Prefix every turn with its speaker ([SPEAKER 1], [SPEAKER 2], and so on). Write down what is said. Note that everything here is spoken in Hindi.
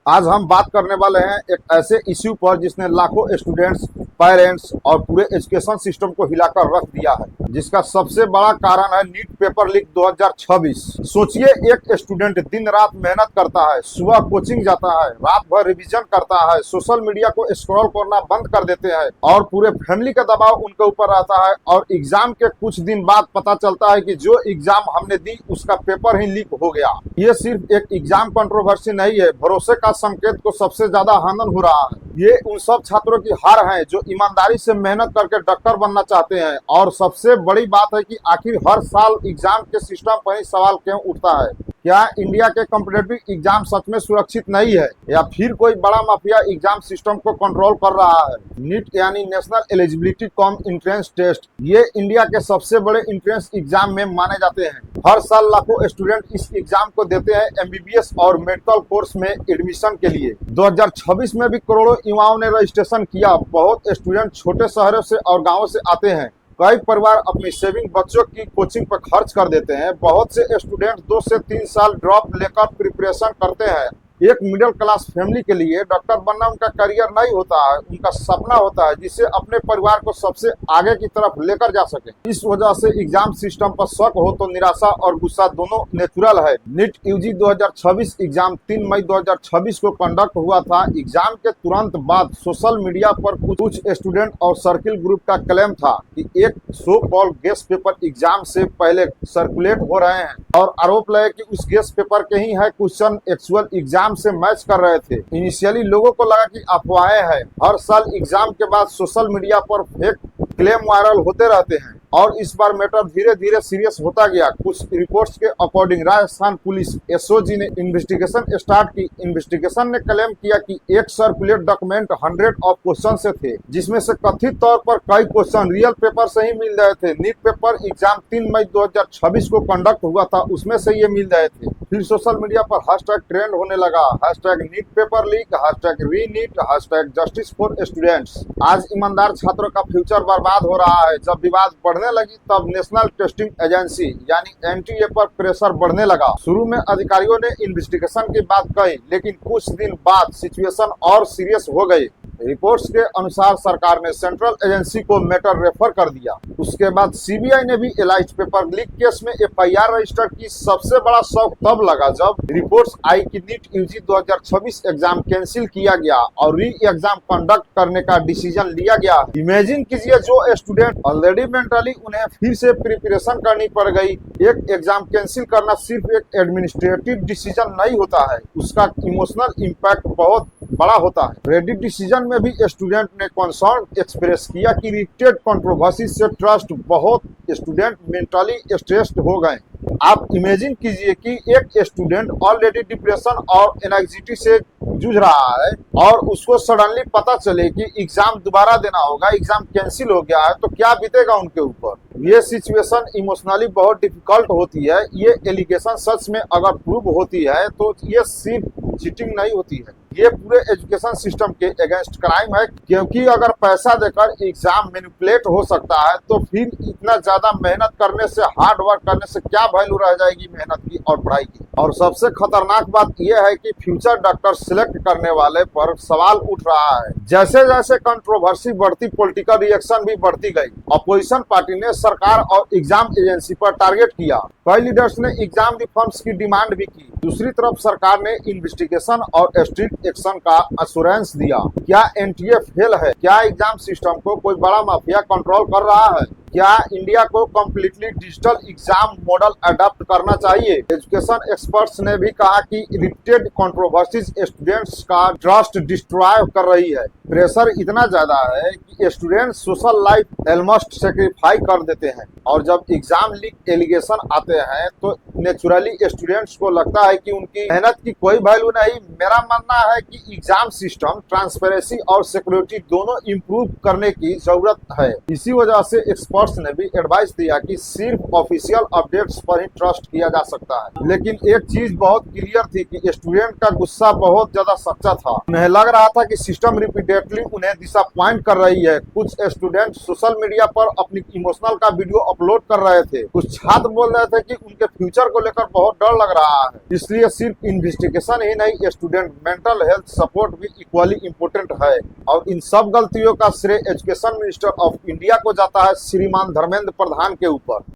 [SPEAKER 1] आज हम बात करने वाले हैं एक ऐसे इश्यू पर जिसने लाखों स्टूडेंट्स, पेरेंट्स और पूरे एजुकेशन सिस्टम को हिलाकर रख दिया है, जिसका सबसे बड़ा कारण है नीट पेपर लीक 2026। सोचिए, एक स्टूडेंट दिन रात मेहनत करता है, सुबह कोचिंग जाता है, रात भर रिवीजन करता है, सोशल मीडिया को स्क्रॉल करना बंद कर देते हैं और पूरे फैमिली का दबाव उनके ऊपर रहता है और एग्जाम के कुछ दिन बाद पता चलता है कि जो एग्जाम हमने दी उसका पेपर ही लीक हो गया। ये सिर्फ एक एग्जाम कंट्रोवर्सी नहीं है, भरोसे का संकेत को सबसे ज्यादा हनन हो रहा है। ये उन सब छात्रों की हार है जो ईमानदारी से मेहनत करके डॉक्टर बनना चाहते हैं। और सबसे बड़ी बात है कि आखिर हर साल एग्जाम के सिस्टम पर ही सवाल क्यों उठता है? क्या इंडिया के कॉम्पिटिटिव एग्जाम सच में सुरक्षित नहीं है या फिर कोई बड़ा माफिया एग्जाम सिस्टम को कंट्रोल कर रहा है? नीट यानी national eligibility cum entrance test, ये इंडिया के सबसे बड़े एंट्रेंस एग्जाम में माने जाते हैं। हर साल लाखों स्टूडेंट इस एग्जाम को देते हैं एमबीबीएस और मेडिकल कोर्स में एडमिशन के लिए। 2026 में भी करोड़ों युवाओं ने रजिस्ट्रेशन किया। बहुत स्टूडेंट छोटे शहरों से और गाँवों से आते हैं। कई परिवार अपनी सेविंग बच्चों की कोचिंग पर खर्च कर देते हैं। बहुत से स्टूडेंट 2 से 3 साल ड्रॉप लेकर प्रिपरेशन करते हैं। एक मिडिल क्लास फैमिली के लिए डॉक्टर बनना उनका करियर नहीं होता है, उनका सपना होता है जिससे अपने परिवार को सबसे आगे की तरफ लेकर जा सके। इस वजह से एग्जाम सिस्टम पर शक हो तो निराशा और गुस्सा दोनों नेचुरल है। नीट यूजी 2026 एग्जाम 3 मई 2026 को कंडक्ट हुआ था। एग्जाम के तुरंत बाद सोशल मीडिया पर कुछ स्टूडेंट और सर्किल ग्रुप का क्लेम था कि एक so called guest paper exam से पहले सर्कुलेट हो रहे हैं और आरोप लगे कि उस गेस्ट पेपर के ही है क्वेश्चन एक्चुअल एग्जाम से मैच कर रहे थे। इनिशियली लोगों को लगा कि अफवाहें हैं। हर साल एग्जाम के बाद सोशल मीडिया पर फेक क्लेम वायरल होते रहते हैं और इस बार मैटर धीरे धीरे सीरियस होता गया। कुछ रिपोर्ट्स के अकॉर्डिंग राजस्थान पुलिस एसओजी ने इन्वेस्टिगेशन स्टार्ट की। इन्वेस्टिगेशन ने क्लेम किया कि एक सर्कुलेट डॉक्यूमेंट 100 ऑफ क्वेश्चन से थे, जिसमें से कथित तौर पर कई क्वेश्चन रियल पेपर से ही मिल रहे थे। नीट पेपर एग्जाम 3 मई 2026 को कंडक्ट हुआ था, उसमें से ये मिल रहे थे। फिर सोशल मीडिया पर हैशटैग ट्रेंड होने लगा, hashtag NEET paper leak, hashtag re NEET, hashtag justice for students. आज ईमानदार छात्रों का फ्यूचर बर्बाद हो रहा है। जब विवाद बढ़ने लगी तब नेशनल टेस्टिंग एजेंसी यानी एनटीए पर प्रेशर बढ़ने लगा। शुरू में अधिकारियों ने इन्वेस्टिगेशन की बात कही, लेकिन कुछ दिन बाद सिचुएशन और सीरियस हो गई। रिपोर्ट्स के अनुसार सरकार ने सेंट्रल एजेंसी को मैटर रेफर कर दिया। उसके बाद सीबीआई ने भी एलाइट पेपर लीक केस में एफआईआर रजिस्टर की। सबसे बड़ा शौक तब लगा जब रिपोर्ट्स आई कि नीट यूजी 2026 एग्जाम कैंसिल किया गया और री एग्जाम कंडक्ट करने का डिसीजन लिया गया। इमेजिन कीजिए, जो स्टूडेंट ऑलरेडी मेंटली उन्हें फिर से प्रिपरेशन करनी पड़ गई। एक एग्जाम कैंसिल करना सिर्फ एक एडमिनिस्ट्रेटिव डिसीजन नहीं होता है, उसका इमोशनल इम्पैक्ट बहुत बड़ा होता है। रेडिट डिसीजन में भी स्टूडेंट ने कंसर्न एक्सप्रेस किया कि रिलेटेड कंट्रोवर्सी से ट्रस्ट बहुत स्टूडेंट मेंटली स्ट्रेस्ड हो गए। आप इमेजिन कीजिए कि एक स्टूडेंट ऑलरेडी डिप्रेशन और एंजाइटी से जूझ रहा है और उसको सडनली पता चले कि एग्जाम दोबारा देना होगा, एग्जाम कैंसिल हो गया है, तो क्या बीतेगा उनके ऊपर? ये सिचुएशन इमोशनली बहुत डिफिकल्ट होती है। ये एलिगेशन सच में अगर प्रूव होती है तो ये सिर्फ चीटिंग नहीं होती है, ये पूरे एजुकेशन सिस्टम के अगेंस्ट क्राइम है। क्योंकि अगर पैसा देकर एग्जाम मैनिपुलेट हो सकता है तो फिर इतना ज्यादा मेहनत करने से, हार्ड वर्क करने से क्या वैल्यू रह जाएगी मेहनत की और पढ़ाई की? और सबसे खतरनाक बात यह है कि फ्यूचर डॉक्टर सिलेक्ट करने वाले पर सवाल उठ रहा है। जैसे जैसे कंट्रोवर्सी बढ़ती, पॉलिटिकल रिएक्शन भी बढ़ती गई। अपोजिशन पार्टी ने सरकार और एग्जाम एजेंसी पर टारगेट किया। कई लीडर्स ने एग्जाम रिफॉर्म्स की डिमांड भी की। दूसरी तरफ सरकार ने इन्वेस्टिगेशन और स्ट्रिक्ट एक्शन का अश्योरेंस दिया। क्या एनटीए फेल है? क्या एग्जाम सिस्टम को कोई बड़ा माफिया कंट्रोल कर रहा है? क्या इंडिया को completely digital exam model adopt करना चाहिए? एजुकेशन एक्सपर्ट्स ने भी कहा कि रिपीटेड कंट्रोवर्सीज स्टूडेंट्स का ट्रस्ट डिस्ट्रॉय कर रही है। प्रेशर इतना ज्यादा है कि students social life almost sacrifice कर देते हैं और जब एग्जाम लीक एलिगेशन आते हैं तो नेचुरली स्टूडेंट्स को लगता है कि उनकी मेहनत की कोई वैल्यू नहीं। मेरा मानना है कि एग्जाम सिस्टम ट्रांसपेरेंसी और सिक्योरिटी दोनों इम्प्रूव करने की जरूरत है। इसी वजह से एक्सपर्ट्स ने भी एडवाइस दिया कि सिर्फ ऑफिशियल अपडेट्स पर ही ट्रस्ट किया जा सकता है। लेकिन एक चीज बहुत क्लियर थी कि स्टूडेंट का गुस्सा बहुत ज्यादा सच्चा था। उन्हें लग रहा था कि सिस्टम रिपीटेडली उन्हें डिसअपॉइंट कर रही है। कुछ स्टूडेंट सोशल मीडिया पर अपनी इमोशनल का वीडियो अपलोड कर रहे थे। कुछ छात्र बोल रहे थे कि उनके फ्यूचर को लेकर बहुत डर लग रहा है। इसलिए सिर्फ इन्वेस्टिगेशन ही नहीं, स्टूडेंट मेंटल हेल्थ सपोर्ट भी इक्वली इम्पोर्टेंट है। और इन सब गलतियों का श्रेय एजुकेशन मिनिस्टर ऑफ इंडिया को जाता है, श्रीमान धर्मेंद्र प्रधान के ऊपर।